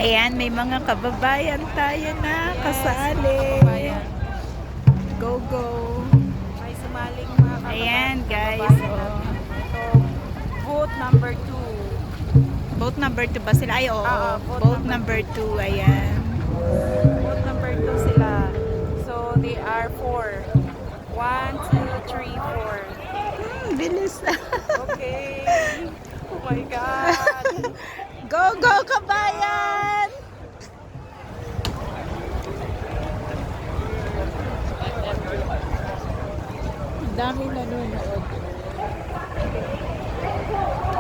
Ayan, may mga kababayan tayo na kasali. Go, go. May sumaling mga kababayan. Ayan, guys. Oh. Ito, booth number 2. Boat number 2 ba sila? Ay, oo. Boat Boat number 2. Ayan. Booth number 2 sila. So, they are 4. 1, 2, 3, 4. Bilis. Okay. Oh my God. Go, go, kabayan! Dami nanonood.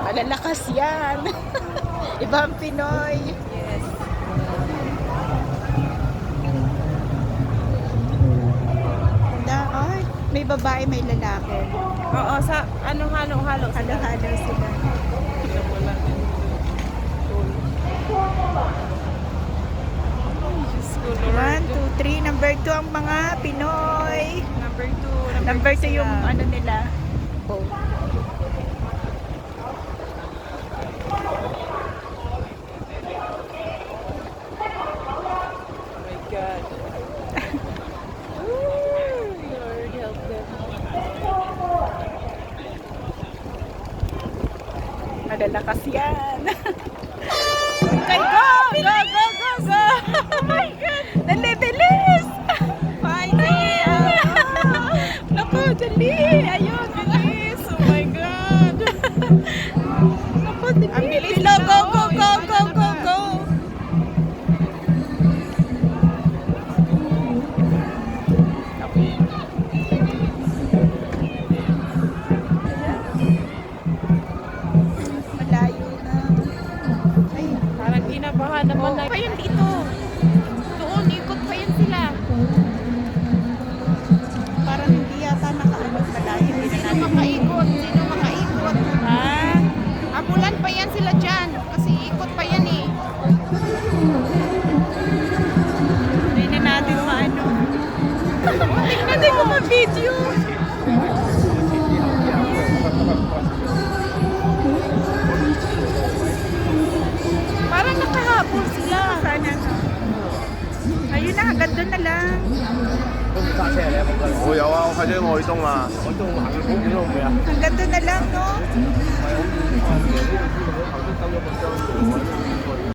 Malalakas yan. Ibang Pinoy. Yes. Ay, may babae, may lalaki. Oo, sa anong halo-halo? Halo-halo sila. Wala. 1, 2, 3. Number 2 ang mga Pinoy. Number 2. Number 2 yung ano nila. Boat. Oh my God. Lord, help them. Malalakas yan. Okay, go! Go, go, go, go! Oh my God! Dali, bilis! Naku, dali! Ayun, bilis! Oh my God. Naku, dali! Ang bilis Bilo, na, go, oh. go, go, go, go, go! Malayo na. Ay, Parang kinabahan naman na. Pa yan dito. Doon, ikot pa yan sila. parang hindi yata nakaano malayo. Hindi na Sino natin. makaikot? Sino makaikot? Ah, Abulan pa yan sila dyan. Kasi ikot pa yan eh. hindi na natin maano. Hindi na natin mo ma-video. Parang nakahabol sila. Sana na. Ayun na, hanggang doon na lang. 我有啊，我睇咗愛東啊，愛東行去公園都唔會啊。 Hanggang doon na lang, no?